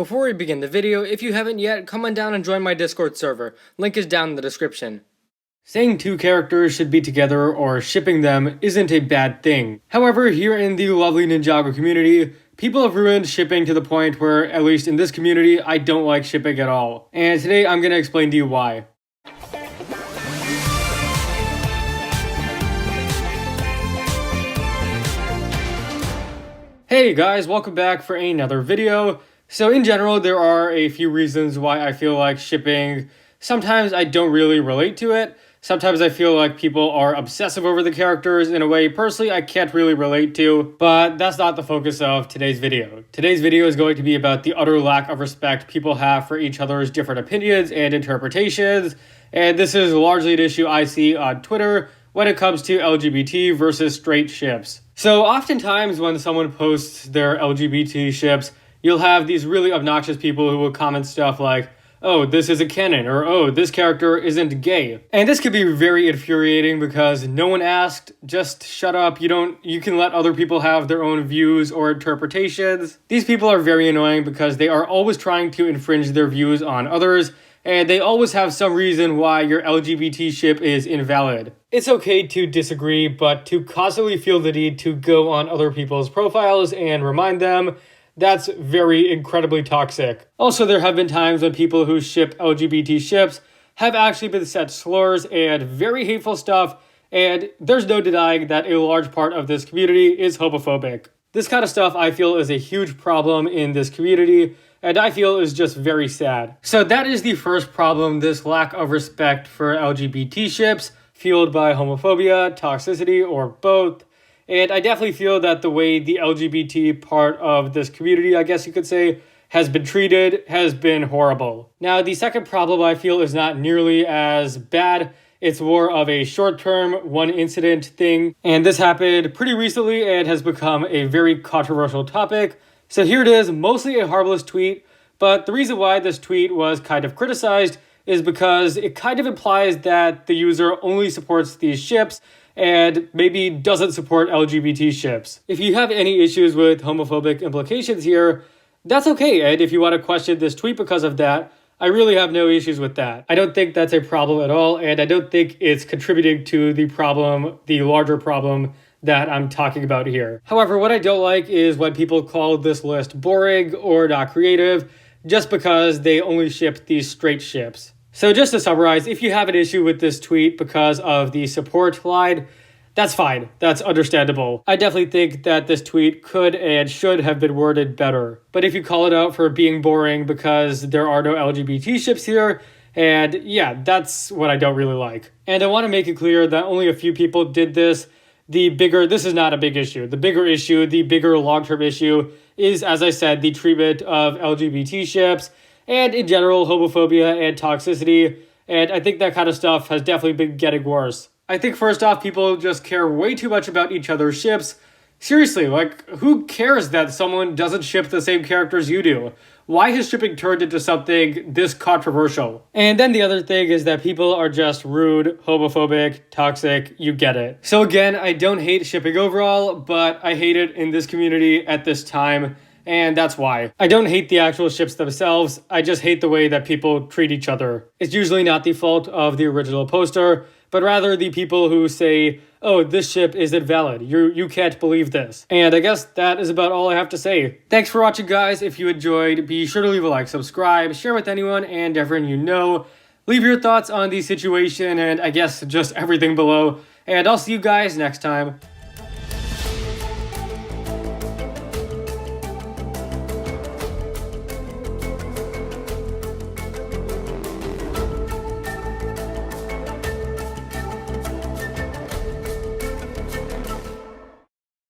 Before we begin the video, if you haven't yet, come on down and join my Discord server. Link is down in the description. Saying two characters should be together or shipping them isn't a bad thing. However, here in the lovely Ninjago community, people have ruined shipping to the point where, at least in this community, I don't like shipping at all. And today I'm going to explain to you why. Hey guys, welcome back for another video. So in general, there are a few reasons why I feel like shipping, sometimes I don't really relate to it. Sometimes I feel like people are obsessive over the characters in a way personally I can't really relate to, but that's not the focus of today's video. Today's video is going to be about the utter lack of respect people have for each other's different opinions and interpretations, and this is largely an issue I see on Twitter when it comes to LGBT versus straight ships. So oftentimes when someone posts their LGBT ships, you'll have these really obnoxious people who will comment stuff like, oh, this isn't canon, or oh, this character isn't gay. And this could be very infuriating because no one asked, just shut up, you can let other people have their own views or interpretations. These people are very annoying because they are always trying to infringe their views on others, and they always have some reason why your LGBT ship is invalid. It's okay to disagree, but to constantly feel the need to go on other people's profiles and remind them, that's very incredibly toxic. Also, there have been times when people who ship LGBT ships have actually been said slurs and very hateful stuff, and there's no denying that a large part of this community is homophobic. This kind of stuff I feel is a huge problem in this community, and I feel is just very sad. So that is the first problem, this lack of respect for LGBT ships, fueled by homophobia, toxicity, or both. And I definitely feel that the way the LGBT part of this community, I guess you could say, has been treated has been horrible. Now, the second problem I feel is not nearly as bad. It's more of a short-term, one-incident thing. And this happened pretty recently and has become a very controversial topic. So here it is, mostly a harmless tweet. But the reason why this tweet was kind of criticized is because it kind of implies that the user only supports these ships and maybe doesn't support LGBT ships. If you have any issues with homophobic implications here, that's okay, and if you want to question this tweet because of that, I really have no issues with that. I don't think that's a problem at all, and I don't think it's contributing to the problem, the larger problem that I'm talking about here. However, what I don't like is when people call this list boring or not creative just because they only ship these straight ships. So just to summarize, if you have an issue with this tweet because of the support line, that's fine. That's understandable. I definitely think that this tweet could and should have been worded better. But if you call it out for being boring because there are no LGBT ships here, and yeah, that's what I don't really like. And I want to make it clear that only a few people did this. This is not a big issue. The bigger issue, the bigger long-term issue is, as I said, the treatment of LGBT ships, and in general, homophobia and toxicity, and I think that kind of stuff has definitely been getting worse. I think first off, people just care way too much about each other's ships. Seriously, like, who cares that someone doesn't ship the same characters you do? Why has shipping turned into something this controversial? And then the other thing is that people are just rude, homophobic, toxic, you get it. So again, I don't hate shipping overall, but I hate it in this community at this time. And that's why. I don't hate the actual ships themselves, I just hate the way that people treat each other. It's usually not the fault of the original poster, but rather the people who say, oh, this ship isn't valid, you can't believe this. And I guess that is about all I have to say. Thanks for watching, guys. If you enjoyed, be sure to leave a like, subscribe, share with anyone and everyone you know. Leave your thoughts on the situation and I guess just everything below. And I'll see you guys next time.